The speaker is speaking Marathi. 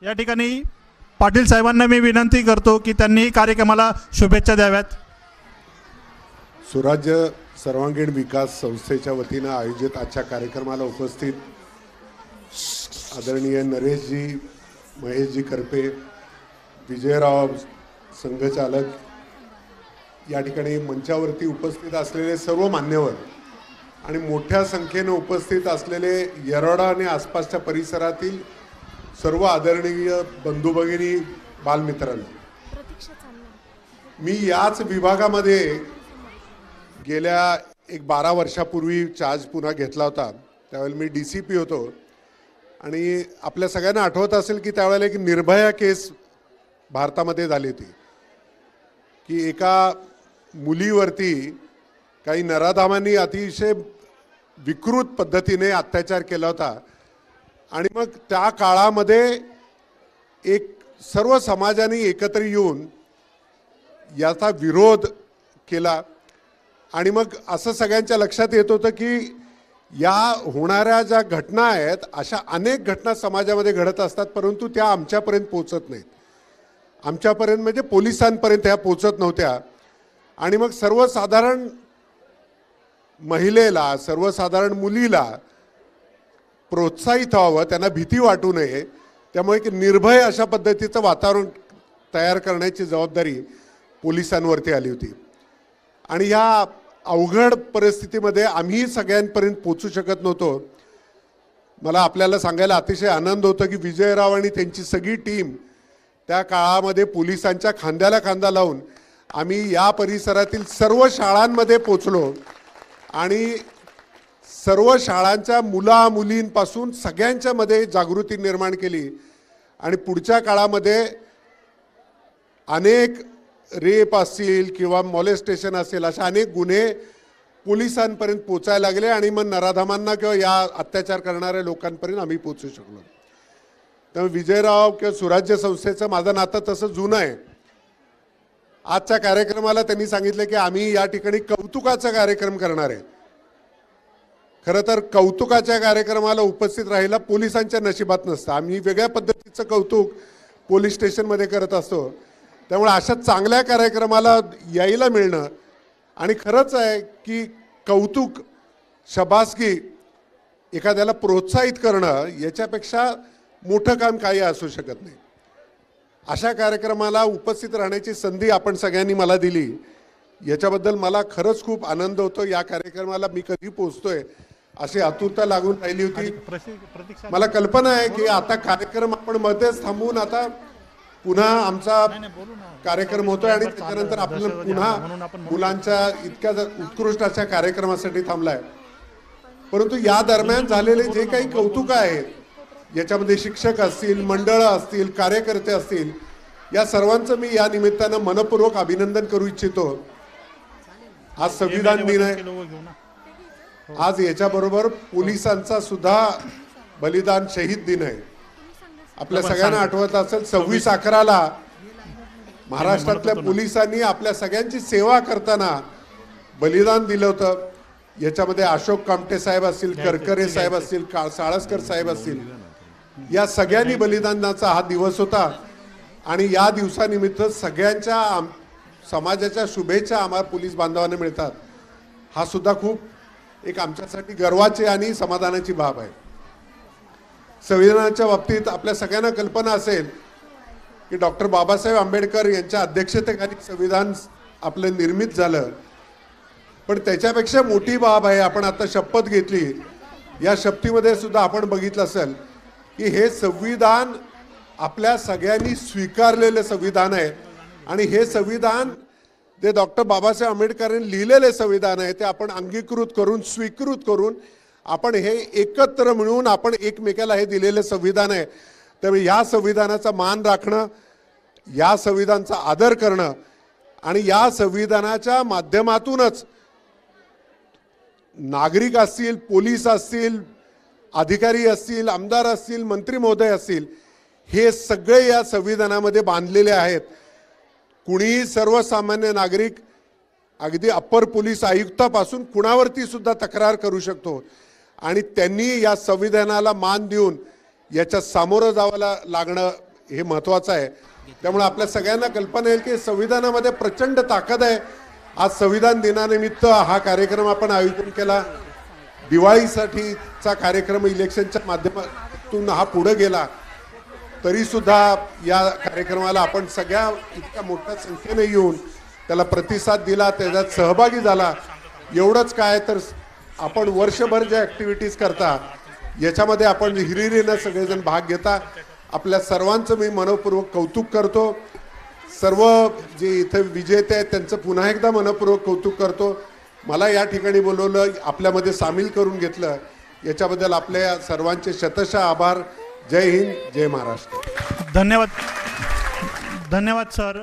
या ठिकाणी पाटील साहेबांना मी विनंती करतो की त्यांनी कार्यक्रमाला शुभेच्छा द्याव्यात। सुराज्य सर्वांगीण विकास संस्थेच्या वतीने आयोजित आजच्या कार्यक्रमाला उपस्थित आदरणीय नरेशजी, महेशजी करपे, विजयराव संघचालक, या ठिकाणी मंचावरती उपस्थित असलेले सर्व मान्यवर आणि मोठ्या संख्येने उपस्थित असलेले येरवडा आणि आसपासच्या परिसरातील सर्व आदरणीय बंधू भगिनी, बालमित्रांनो, मी याच विभागामध्ये गेल्या 12 वर्षापूर्वी चार्ज पुन्हा घेतला होता। त्यावेळेला मी DCP होतो आणि आपल्या सगळ्यांना आठवत असेल की त्यावेळेला एक निर्भया केस भारतामध्ये झाली होती की एका मुलीवरती काही नराधामांनी अतिशय विकृत पद्धतीने अत्याचार केला होता आणि मग त्या काळामध्ये एक सर्व समाजाने एकत्र येऊन याचा विरोध केला आणि मग असं सगळ्यांच्या लक्षात येत होतं की या होणाऱ्या ज्या घटना आहेत अशा अनेक घटना समाजामध्ये घडत असतात, परंतु त्या आमच्यापर्यंत पोहोचत नाहीत। आमच्यापर्यंत म्हणजे पोलिसांपर्यंत ह्या पोहोचत नव्हत्या आणि मग सर्वसाधारण महिलेला, सर्वसाधारण मुलीला प्रोत्साहित व्हावं, त्यांना भीती वाटू नये, त्यामुळे की निर्भय अशा पद्धतीचं वातावरण तयार करण्याची जबाबदारी पोलिसांवरती आली होती। आणि ह्या अवघड परिस्थितीमध्ये आम्ही सगळ्यांपर्यंत पोहोचू शकत नव्हतो। मला आपल्याला सांगायला अतिशय आनंद होतो की विजयराव आणि त्यांची सगळी टीम त्या काळामध्ये पोलिसांच्या खांद्याला खांदा लावून आम्ही या परिसरातील सर्व शाळांमध्ये पोचलो आणि सर्व शाळांच्या मुला मुलींपासून सगळ्यांच्यामध्ये जागृती निर्माण केली आणि पुढच्या काळामध्ये अनेक रेप असतील किंवा मॉलेस्टेशन असेल अशा अनेक गुन्हे पोलिसांपर्यंत पोचायला लागले आणि मग नराधमांना किंवा या अत्याचार करणाऱ्या लोकांपर्यंत आम्ही पोचू शकलो। त्यामुळे विजयराव किंवा सुराज्य संस्थेचं माझं नातं तसं जुनं आहे। आजच्या कार्यक्रमाला त्यांनी सांगितलं की आम्ही या ठिकाणी कौतुकाचा कार्यक्रम करणार आहे। खरं तर कौतुकाच्या कार्यक्रमाला उपस्थित राहायला पोलिसांच्या नशिबात नसतं, आम्ही वेगळ्या पद्धतीचं कौतुक पोलीस स्टेशनमध्ये करत असतो। त्यामुळे अशा चांगल्या कार्यक्रमाला यायला मिळणं आणि खरंच आहे की कौतुक, शबासकी, एखाद्याला प्रोत्साहित करणं याच्यापेक्षा मोठं काम काही असू शकत नाही। अशा कार्यक्रमाला उपस्थित राहण्याची संधी आपण सगळ्यांनी मला दिली, याच्याबद्दल मला खरंच खूप आनंद होतो। या कार्यक्रमाला मी कधी पोहोचतोय अशी आतुरता लागून राहिली होती। मला कल्पना आहे की आता कार्यक्रम आपण मध्येच थांबवून आता पुन्हा आमचा कार्यक्रम होतोय आणि त्यानंतर आपल्याला पुन्हा मुलांच्या इतक्या उत्कृष्ट अशा कार्यक्रमासाठी थांबलाय। परंतु या दरम्यान झालेले जे काही कौतुक आहेत याच्यामध्ये शिक्षक असतील, मंडळ असतील, कार्यकर्ते असतील, या सर्वांचं मी या निमित्तानं मनपूर्वक अभिनंदन करू इच्छितो। आज संविधान दिन आहे, आज याच्याबरोबर पोलिसांचा सुद्धा बलिदान शहीद दिन आहे। आपल्या सगळ्यांना आठवत असेल 26/11ला महाराष्ट्रातल्या पोलिसांनी आपल्या सगळ्यांची सेवा करताना बलिदान दिलं होतं। याच्यामध्ये अशोक कामटे साहेब असतील, करकरे साहेब असतील, साळसकर साहेब असतील, या सगळ्यांनी बलिदानाचा हा दिवस होता आणि या दिवसानिमित्त सगळ्यांच्या समाजाच्या शुभेच्छा आम्हाला पोलीस बांधवांना मिळतात। हा सुद्धा खूप एक आमच्यासाठी गर्वाची आणि समाधानाची बाब आहे। संविधानाच्या बाबतीत आपल्या सगळ्यांना कल्पना असेल की डॉक्टर बाबासाहेब आंबेडकर यांच्या अध्यक्षतेखाली संविधान आपलं निर्मित झालं, पण त्याच्यापेक्षा मोठी बाब आहे, आपण आता शपथ घेतली, या शपथीमध्ये सुद्धा आपण बघितलं असेल की हे संविधान आपल्या सगळ्यांनी स्वीकारलेलं संविधान आहे आणि हे संविधान जे डॉक्टर बाबासाहेब आंबेडकरांनी लिहिलेले संविधान आहे ते आपण अंगीकृत करून, स्वीकृत करून आपण हे एकत्र मिळून आपण एकमेकाला हे दिलेलं संविधान आहे। त्यामुळे या संविधानाचा मान राखणं, या संविधानाचा आदर करणं आणि या संविधानाच्या माध्यमातूनच नागरिक असतील, पोलीस असतील, अधिकारी असतील, आमदार असतील, मंत्री महोदय असतील, हे सगळे या संविधानामध्ये बांधलेले आहेत। कुणीही सर्वसामान्य नागरिक अगदी अप्पर पोलीस आयुक्तापासून कुणावरती सुद्धा तक्रार करू शकतो आणि त्यांनी या संविधानाला मान देऊन याच्या सामोरं जावं लागणं हे महत्त्वाचं आहे. त्यामुळे आपल्या सगळ्यांना कल्पना येईल की संविधानामध्ये प्रचंड ताकद आहे. आज संविधान दिनानिमित्त हा कार्यक्रम आपण आयोजन केला. दिवाळीसाठीचा कार्यक्रम इलेक्शनच्या माध्यमातून हा पुढे गेला, तरी सुद्धा या कार्यक्रमाला आपण सगळ्या इतक्या मोठ्या संख्येने येऊन त्याला प्रतिसाद दिला, त्याच्यात सहभागी झाला. एवढंच काय तर आपण वर्षभर ज्या ॲक्टिव्हिटीज करता याच्यामध्ये आपण हिरिरीनं सगळेजण भाग घेता. आपल्या सर्वांचं मी मनपूर्वक कौतुक करतो. सर्व जे इथे विजेते आहेत त्यांचं पुन्हा एकदा मनपूर्वक कौतुक करतो. मला या ठिकाणी बोलवलं, आपल्यामध्ये सामील करून घेतलं, याच्याबद्दल आपल्या सर्वांचे शतशः आभार. जय हिंद, जय महाराष्ट्र. धन्यवाद. धन्यवाद सर.